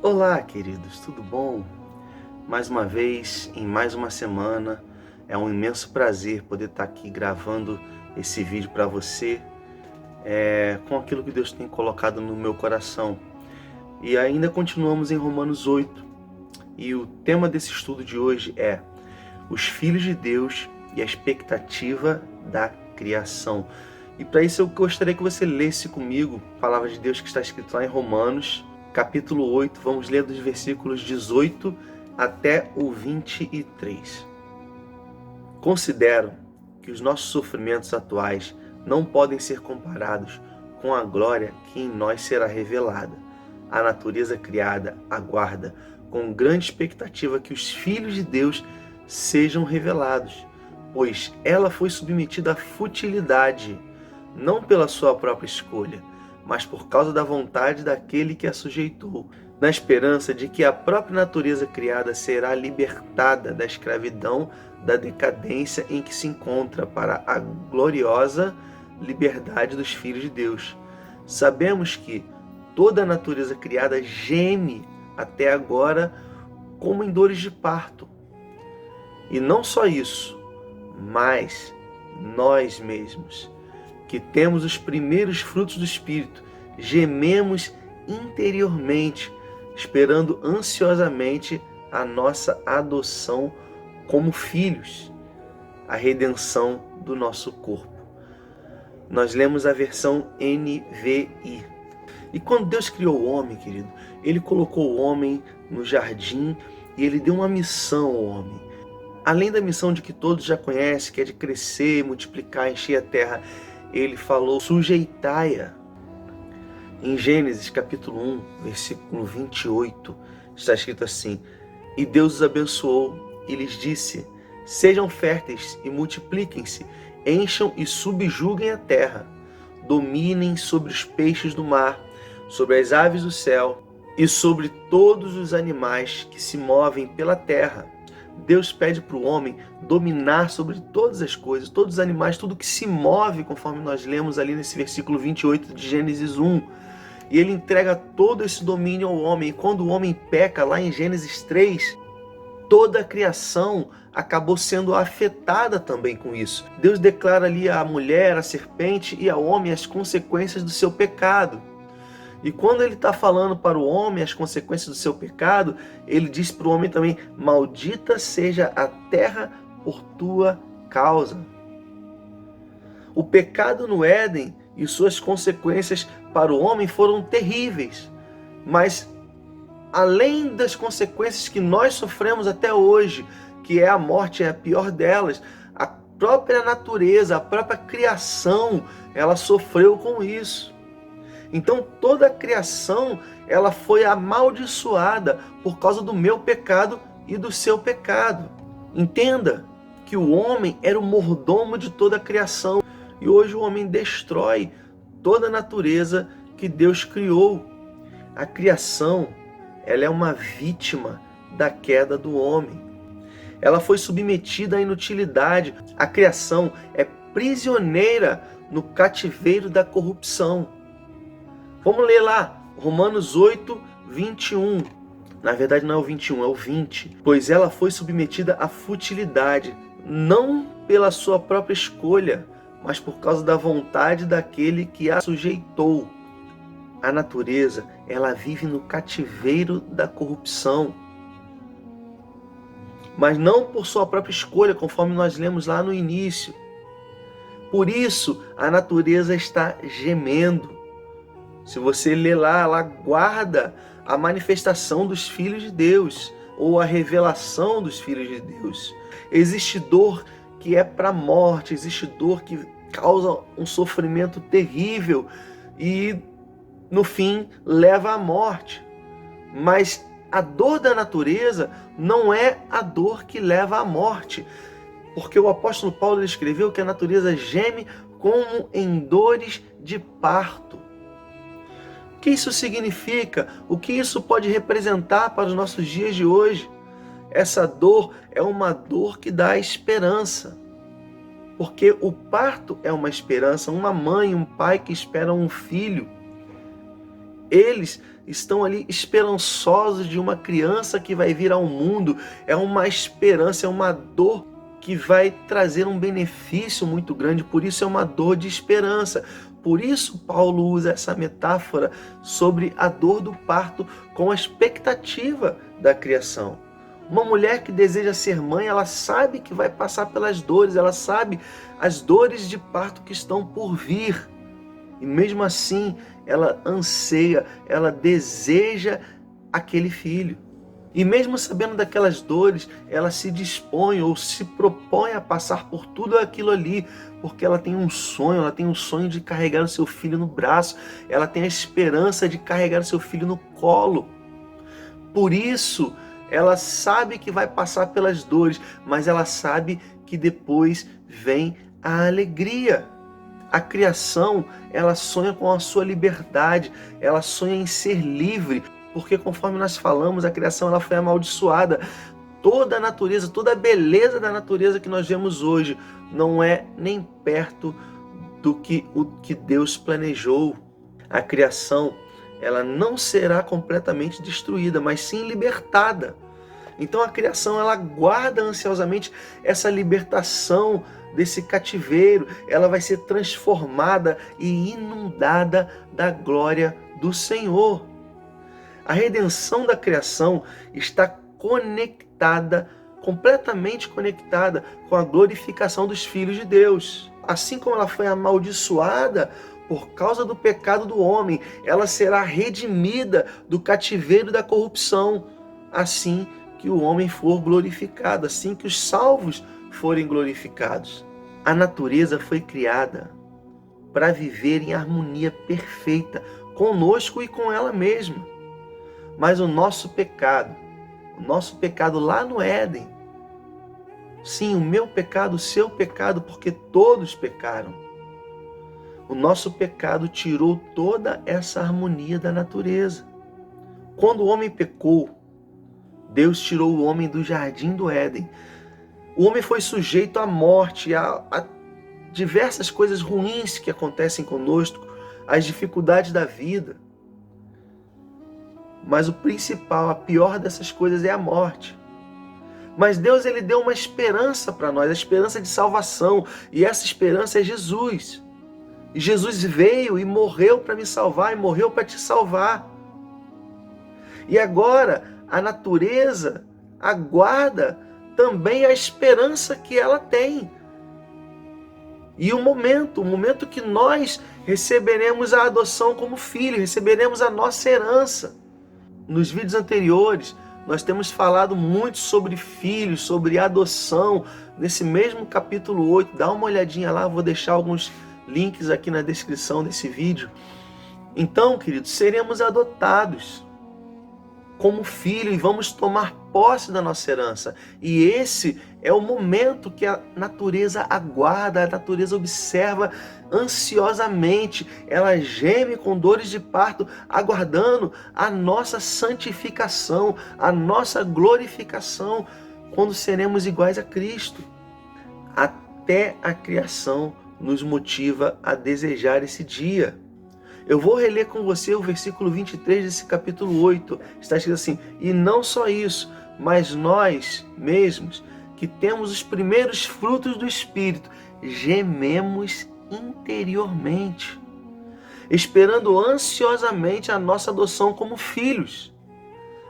Olá, queridos, tudo bom? Mais uma vez, em mais uma semana, é um imenso prazer poder estar aqui gravando esse vídeo para você, com aquilo que Deus tem colocado no meu coração. E ainda continuamos em Romanos 8, e o tema desse estudo de hoje é os filhos de Deus e a expectativa da criação. E para isso eu gostaria que você lesse comigo a palavra de Deus que está escrita lá em Romanos, capítulo 8, vamos ler dos versículos 18 até o 23. Considero que os nossos sofrimentos atuais não podem ser comparados com a glória que em nós será revelada. A natureza criada aguarda com grande expectativa que os filhos de Deus sejam revelados, pois ela foi submetida à futilidade, não pela sua própria escolha, mas por causa da vontade daquele que a sujeitou, na esperança de que a própria natureza criada será libertada da escravidão, da decadência em que se encontra, para a gloriosa liberdade dos filhos de Deus. Sabemos que toda a natureza criada geme até agora como em dores de parto. E não só isso, mas nós mesmos, que temos os primeiros frutos do Espírito, gememos interiormente, esperando ansiosamente a nossa adoção como filhos, a redenção do nosso corpo. Nós lemos a versão NVI. E quando Deus criou o homem, querido, Ele colocou o homem no jardim e Ele deu uma missão ao homem. Além da missão de que todos já conhecem, que é de crescer, multiplicar, encher a terra, Ele falou, sujeitai-a. Em Gênesis capítulo 1, versículo 28, está escrito assim: E Deus os abençoou e lhes disse, sejam férteis e multipliquem-se, encham e subjuguem a terra, dominem sobre os peixes do mar, sobre as aves do céu e sobre todos os animais que se movem pela terra. Deus pede para o homem dominar sobre todas as coisas, todos os animais, tudo que se move, conforme nós lemos ali nesse versículo 28 de Gênesis 1. E ele entrega todo esse domínio ao homem. E quando o homem peca, lá em Gênesis 3, toda a criação acabou sendo afetada também com isso. Deus declara ali à mulher, à serpente e ao homem as consequências do seu pecado. E quando ele está falando para o homem as consequências do seu pecado, ele diz para o homem também, maldita seja a terra por tua causa. O pecado no Éden e suas consequências para o homem foram terríveis. Mas além das consequências que nós sofremos até hoje, que é a morte, é a pior delas, a própria natureza, a própria criação, ela sofreu com isso. Então toda a criação ela foi amaldiçoada por causa do meu pecado e do seu pecado. Entenda que o homem era o mordomo de toda a criação e hoje o homem destrói toda a natureza que Deus criou. A criação ela é uma vítima da queda do homem. Ela foi submetida à inutilidade. A criação é prisioneira no cativeiro da corrupção. Vamos ler lá, Romanos 8, 21. Na verdade não é o 21, é o 20. Pois ela foi submetida à futilidade, não pela sua própria escolha, mas por causa da vontade daquele que a sujeitou. A natureza, ela vive no cativeiro da corrupção, mas não por sua própria escolha, conforme nós lemos lá no início. Por isso, a natureza está gemendo. Se você ler lá, ela guarda a manifestação dos filhos de Deus, ou a revelação dos filhos de Deus. Existe dor que é para a morte, existe dor que causa um sofrimento terrível e, no fim, leva à morte. Mas a dor da natureza não é a dor que leva à morte, porque o apóstolo Paulo escreveu que a natureza geme como em dores de parto. O que isso significa? O que isso pode representar para os nossos dias de hoje? Essa dor é uma dor que dá esperança. Porque o parto é uma esperança, uma mãe, um pai que esperam um filho. Eles estão ali esperançosos de uma criança que vai vir ao mundo. É uma esperança, é uma dor que vai trazer um benefício muito grande. Por isso é uma dor de esperança. Por isso Paulo usa essa metáfora sobre a dor do parto com a expectativa da criação. Uma mulher que deseja ser mãe, ela sabe que vai passar pelas dores, ela sabe as dores de parto que estão por vir. E mesmo assim, ela anseia, ela deseja aquele filho. E mesmo sabendo daquelas dores, ela se dispõe ou se propõe a passar por tudo aquilo ali, porque ela tem um sonho de carregar o seu filho no braço, ela tem a esperança de carregar o seu filho no colo. Por isso, ela sabe que vai passar pelas dores, mas ela sabe que depois vem a alegria. A criação, ela sonha com a sua liberdade, ela sonha em ser livre, porque conforme nós falamos, a criação ela foi amaldiçoada. Toda a natureza, toda a beleza da natureza que nós vemos hoje não é nem perto do que o que Deus planejou. A criação, ela não será completamente destruída, mas sim libertada. Então a criação, ela aguarda ansiosamente essa libertação desse cativeiro. Ela vai ser transformada e inundada da glória do Senhor. A redenção da criação está conectada, completamente conectada com a glorificação dos filhos de Deus. Assim como ela foi amaldiçoada por causa do pecado do homem, ela será redimida do cativeiro da corrupção, assim que o homem for glorificado, assim que os salvos forem glorificados. A natureza foi criada para viver em harmonia perfeita conosco e com ela mesma. Mas o nosso pecado lá no Éden, sim, o meu pecado, o seu pecado, porque todos pecaram. O nosso pecado tirou toda essa harmonia da natureza. Quando o homem pecou, Deus tirou o homem do jardim do Éden. O homem foi sujeito à morte, a diversas coisas ruins que acontecem conosco, às dificuldades da vida. Mas o principal, a pior dessas coisas é a morte. Mas Deus, ele deu uma esperança para nós, a esperança de salvação. E essa esperança é Jesus. E Jesus veio e morreu para me salvar, e morreu para te salvar. E agora a natureza aguarda também a esperança que ela tem. E o momento que nós receberemos a adoção como filho, receberemos a nossa herança. Nos vídeos anteriores, nós temos falado muito sobre filhos, sobre adoção. Nesse mesmo capítulo 8, dá uma olhadinha lá, vou deixar alguns links aqui na descrição desse vídeo. Então, queridos, seremos adotados como filho e vamos tomar posse da nossa herança. E esse é o momento que a natureza aguarda, a natureza observa ansiosamente. Ela geme com dores de parto, aguardando a nossa santificação, a nossa glorificação, quando seremos iguais a Cristo. Até a criação nos motiva a desejar esse dia. Eu vou reler com você o versículo 23 desse capítulo 8. Está escrito assim: e não só isso, mas nós mesmos, que temos os primeiros frutos do Espírito, gememos interiormente, esperando ansiosamente a nossa adoção como filhos,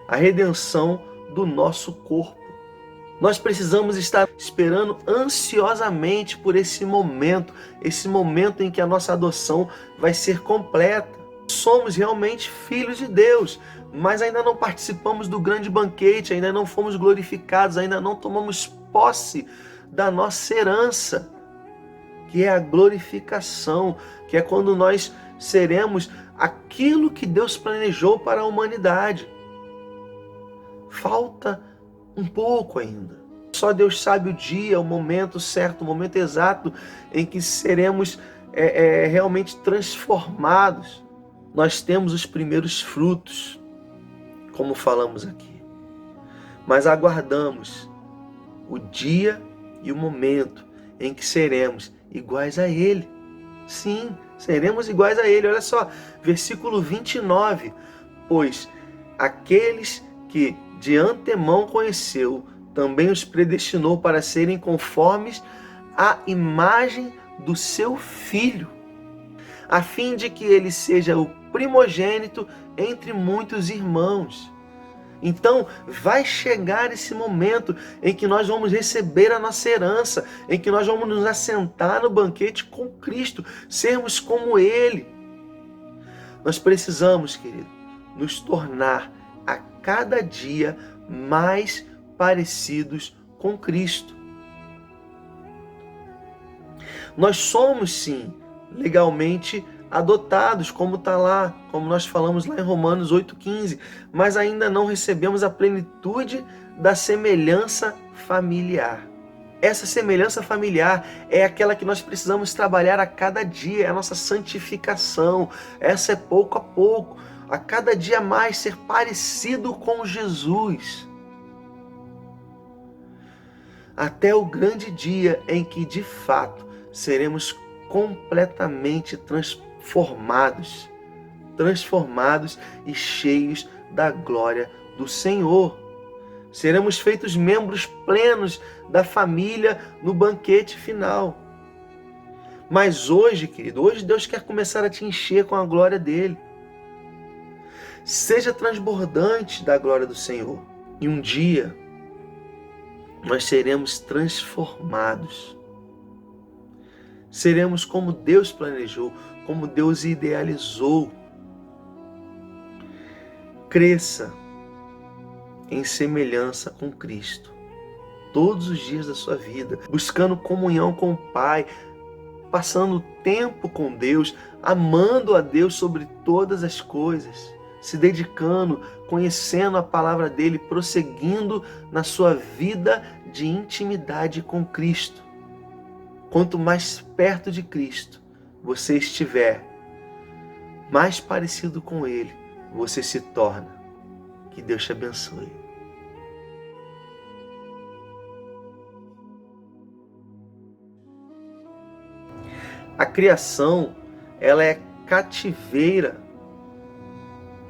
a redenção do nosso corpo. Nós precisamos estar esperando ansiosamente por esse momento em que a nossa adoção vai ser completa. Somos realmente filhos de Deus, mas ainda não participamos do grande banquete, ainda não fomos glorificados, ainda não tomamos posse da nossa herança, que é a glorificação, que é quando nós seremos aquilo que Deus planejou para a humanidade. Falta um pouco ainda. Só Deus sabe o dia, o momento certo, o momento exato em que seremos realmente transformados. Nós temos os primeiros frutos, como falamos aqui. Mas aguardamos o dia e o momento em que seremos iguais a Ele. Sim, Seremos iguais a ele. Olha só, versículo 29. Pois aqueles que de antemão conheceu, também os predestinou para serem conformes à imagem do seu Filho, a fim de que ele seja o primogênito entre muitos irmãos. Então vai chegar esse momento em que nós vamos receber a nossa herança, em que nós vamos nos assentar no banquete com Cristo, sermos como Ele. Nós precisamos, querido, nos tornar a cada dia mais parecidos com Cristo. Nós somos, sim, legalmente adotados, como está lá, como nós falamos lá em Romanos 8,15, mas ainda não recebemos a plenitude da semelhança familiar. Essa semelhança familiar é aquela que nós precisamos trabalhar a cada dia, é a nossa santificação. Essa é pouco a pouco, a cada dia mais ser parecido com Jesus. Até o grande dia em que, de fato, seremos completamente transformados e cheios da glória do Senhor. Seremos feitos membros plenos da família no banquete final. Mas hoje, querido, hoje Deus quer começar a te encher com a glória dele. Seja transbordante da glória do Senhor. E um dia nós seremos transformados. Seremos como Deus planejou, como Deus idealizou. Cresça em semelhança com Cristo todos os dias da sua vida, buscando comunhão com o Pai, passando tempo com Deus, amando a Deus sobre todas as coisas, se dedicando, conhecendo a palavra dele, prosseguindo na sua vida de intimidade com Cristo. Quanto mais perto de Cristo você estiver, mais parecido com ele você se torna. Que Deus te abençoe. A criação, ela é cativeira.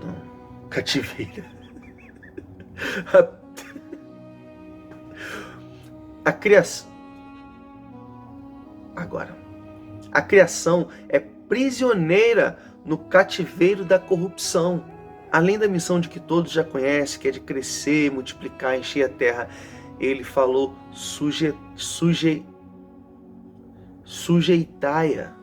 Não, cativeira. A criação. Agora. A criação é prisioneira no cativeiro da corrupção. Além da missão de que todos já conhecem, que é de crescer, multiplicar, encher a terra, ele falou sujeitai-a.